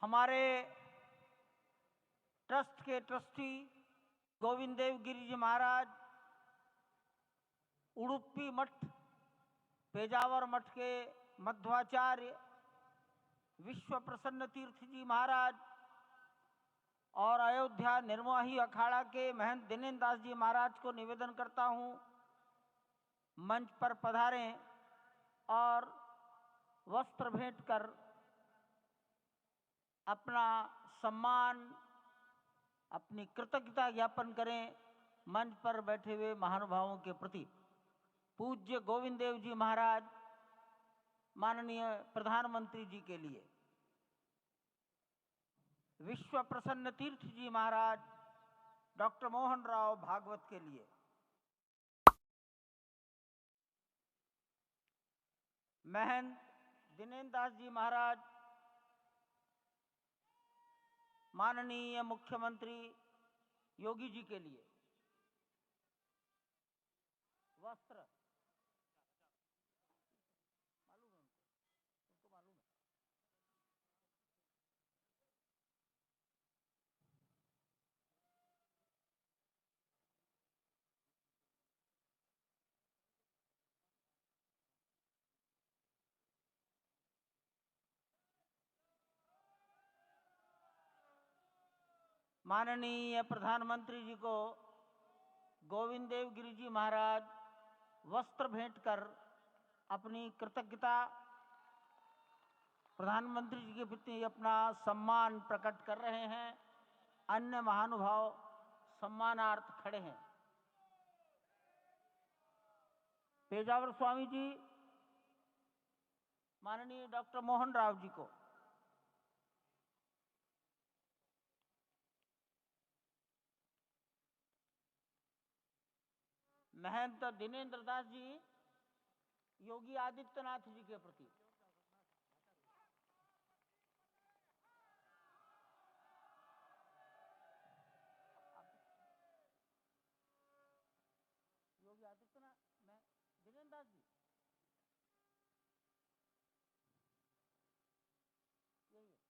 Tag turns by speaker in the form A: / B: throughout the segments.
A: हमारे ट्रस्ट के ट्रस्टी गोविंद देव गिरी जी महाराज, उडुपी मठ, पेजावर मठ के मध्वाचार्य विश्व प्रसन्न तीर्थ जी महाराज और अयोध्या निर्मोही अखाड़ा के महंत दिनेन्द्र दास जी महाराज को निवेदन करता हूं, मंच पर पधारें और वस्त्र भेंट कर अपना सम्मान, अपनी कृतज्ञता ज्ञापन करें मंच पर बैठे हुए महानुभावों के प्रति। पूज्य गोविंद देव जी महाराज, माननीय प्रधानमंत्री जी के लिए, विश्व प्रसन्न तीर्थ जी महाराज डॉक्टर मोहन राव भागवत के लिए, महंत दिनेन्द्र दास जी महाराज, माननीय मुख्यमंत्री योगी जी के लिए वस्त्र, माननीय प्रधानमंत्री जी को गोविंद देव गिरी जी महाराज वस्त्र भेंट कर अपनी कृतज्ञता, प्रधानमंत्री जी के प्रति अपना सम्मान प्रकट कर रहे हैं। अन्य महानुभाव सम्मानार्थ खड़े हैं। पेजावर स्वामी जी माननीय डॉक्टर मोहन राव जी को, महंत दिनेन्द्र दास जी योगी आदित्यनाथ जी के प्रति, योगी आदित्यनाथ में दिनेन्द्र दास जी यही है।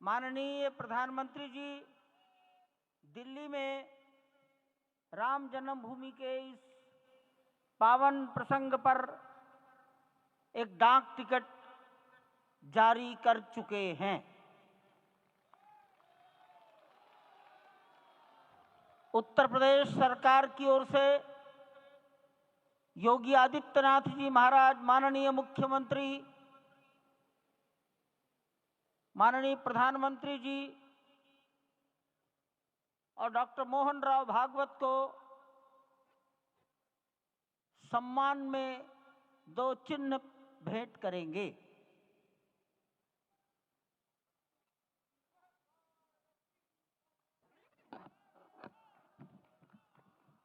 A: माननीय प्रधानमंत्री जी दिल्ली में राम जन्मभूमि के इस पावन प्रसंग पर एक डाक टिकट जारी कर चुके हैं। उत्तर प्रदेश सरकार की ओर से योगी आदित्यनाथ जी महाराज, माननीय मुख्यमंत्री, माननीय प्रधानमंत्री जी और डॉक्टर मोहन राव भागवत को सम्मान में 2 चिन्ह भेंट करेंगे।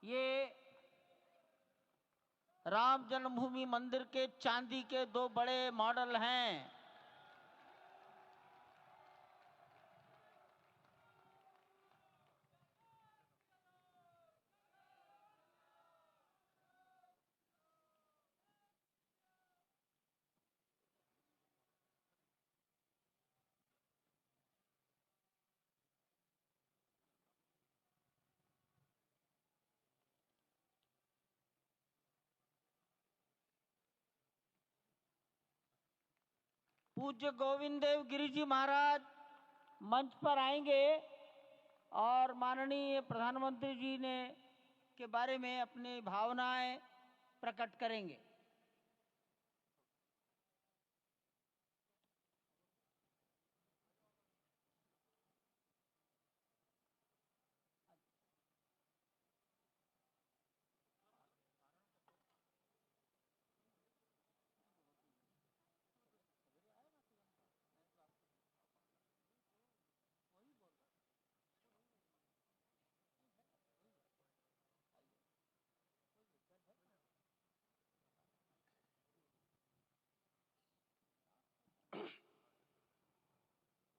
A: ये राम जन्मभूमि मंदिर के चांदी के 2 बड़े मॉडल हैं। पूज्य गोविंद देव गिरी जी महाराज मंच पर आएंगे और माननीय प्रधानमंत्री जी ने के बारे में अपनी भावनाएं प्रकट करेंगे।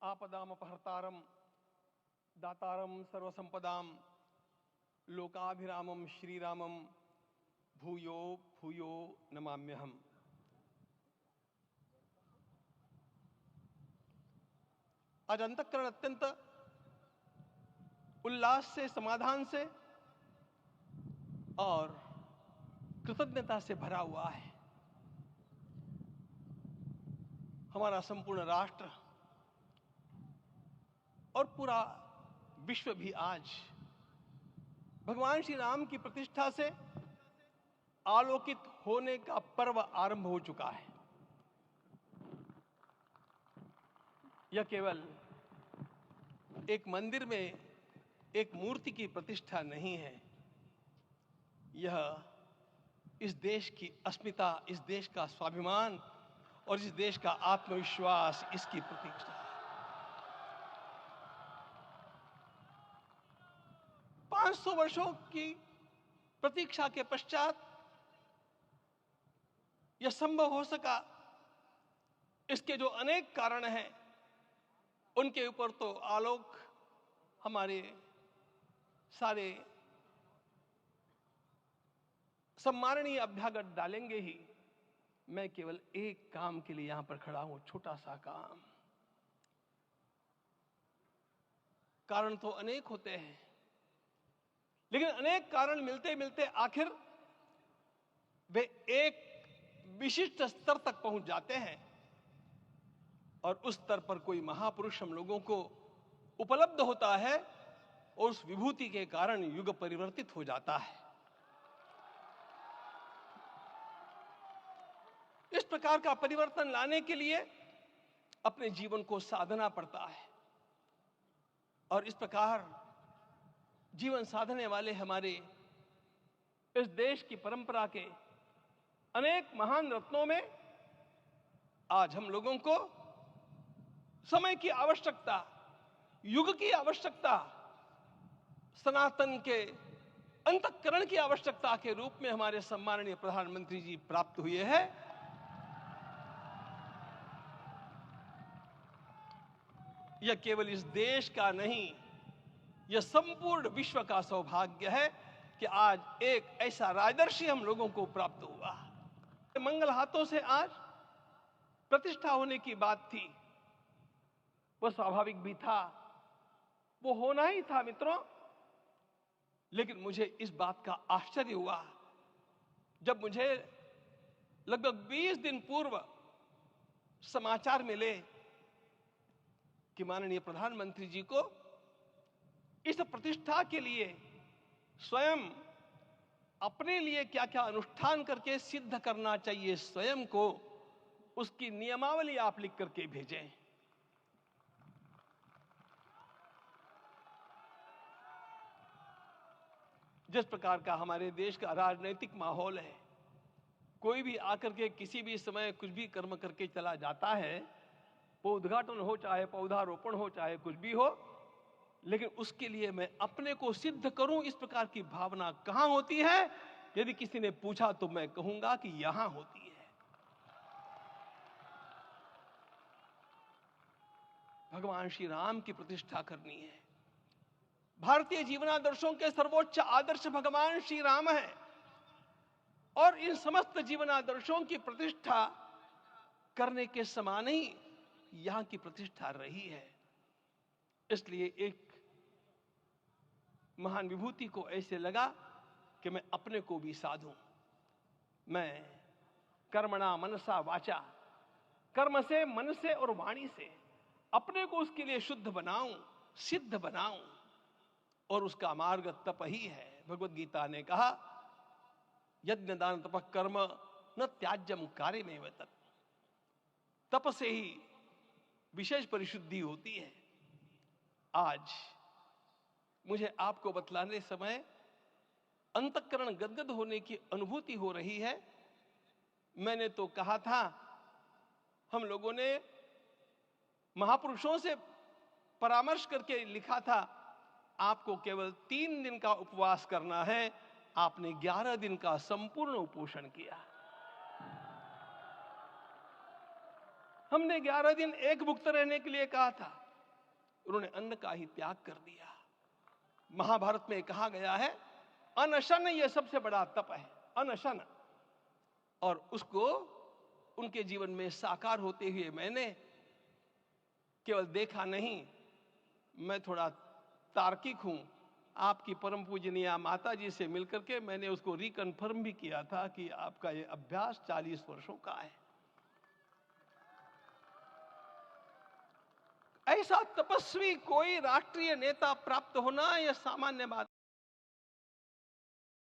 B: आपदामपहर्तारम दातारम सर्वसंपदाम लोकाभिरामम श्रीरामम भूयो भूयो नमाम्यहम्। आज अंतःकरण अत्यंत उल्लास से, समाधान से और कृतज्ञता से भरा हुआ है। हमारा संपूर्ण राष्ट्र और पूरा विश्व भी आज भगवान श्री राम की प्रतिष्ठा से आलोकित होने का पर्व आरंभ हो चुका है। यह केवल एक मंदिर में एक मूर्ति की प्रतिष्ठा नहीं है, यह इस देश की अस्मिता, इस देश का स्वाभिमान और इस देश का आत्मविश्वास, इसकी प्रतीक्षा है। 500 वर्षों की प्रतीक्षा के पश्चात यह संभव हो सका। इसके जो अनेक कारण हैं, उनके ऊपर तो आलोक हमारे सारे सम्माननीय अभ्यागत डालेंगे ही। मैं केवल एक काम के लिए यहां पर खड़ा हूं, छोटा सा काम। कारण तो अनेक होते हैं, लेकिन अनेक कारण मिलते मिलते आखिर वे एक विशिष्ट स्तर तक पहुंच जाते हैं और उस स्तर पर कोई महापुरुष हम लोगों को उपलब्ध होता है और उस विभूति के कारण युग परिवर्तित हो जाता है। इस प्रकार का परिवर्तन लाने के लिए अपने जीवन को साधना पड़ता है और इस प्रकार जीवन साधने वाले हमारे इस देश की परंपरा के अनेक महान रत्नों में आज हम लोगों को समय की आवश्यकता, युग की आवश्यकता, सनातन के अंतःकरण की आवश्यकता के रूप में हमारे सम्माननीय प्रधानमंत्री जी प्राप्त हुए हैं। यह केवल इस देश का नहीं, यह संपूर्ण विश्व का सौभाग्य है कि आज एक ऐसा राजदर्शी हम लोगों को प्राप्त हुआ। मंगल हाथों से आज प्रतिष्ठा होने की बात थी, वह स्वाभाविक भी था, वो होना ही था मित्रों। लेकिन मुझे इस बात का आश्चर्य हुआ जब मुझे लगभग 20 दिन पूर्व समाचार मिले कि माननीय प्रधानमंत्री जी को इस प्रतिष्ठा के लिए स्वयं अपने लिए क्या क्या अनुष्ठान करके सिद्ध करना चाहिए स्वयं को, उसकी नियमावली आप लिख करके भेजें। जिस प्रकार का हमारे देश का राजनीतिक माहौल है, कोई भी आकर के किसी भी समय कुछ भी कर्म करके चला जाता है, वो उद्घाटन हो चाहे पौधारोपण हो चाहे कुछ भी हो, लेकिन उसके लिए मैं अपने को सिद्ध करूं, इस प्रकार की भावना कहां होती है? यदि किसी ने पूछा तो मैं कहूंगा कि यहां होती है। भगवान श्री राम की प्रतिष्ठा करनी है। भारतीय जीवनादर्शों के सर्वोच्च आदर्श भगवान श्री राम है और इन समस्त जीवनादर्शों की प्रतिष्ठा करने के समान ही यहां की प्रतिष्ठा रही है। इसलिए एक महान विभूति को ऐसे लगा कि मैं अपने को भी साधूं। मैं कर्मणा मनसा वाचा, कर्म से, मन से और वाणी से अपने को उसके लिए शुद्ध बनाऊं, सिद्ध बनाऊं, और उसका मार्ग तप ही है। भगवत गीता ने कहा, यज्ञ दान तप कर्म न त्याज्यम कार्यमेव तत्। तप से ही विशेष परिशुद्धि होती है। आज मुझे आपको बतलाने समय अंतःकरण गदगद होने की अनुभूति हो रही है। मैंने तो कहा था, हम लोगों ने महापुरुषों से परामर्श करके लिखा था, आपको केवल 3 दिन का उपवास करना है। आपने 11 दिन का संपूर्ण उपोषण किया। हमने 11 दिन एक भुक्त रहने के लिए कहा था, उन्होंने अन्न का ही त्याग कर दिया। महाभारत में कहा गया है अनशन यह सबसे बड़ा तप है, अनशन। और उसको उनके जीवन में साकार होते हुए मैंने केवल देखा नहीं, मैं थोड़ा तार्किक हूं। आपकी परम पूजनीय माता जी से मिलकर के मैंने उसको रिकन्फर्म भी किया था कि आपका ये अभ्यास 40 वर्षों का है। ऐसा तपस्वी कोई राष्ट्रीय नेता प्राप्त होना यह सामान्य बात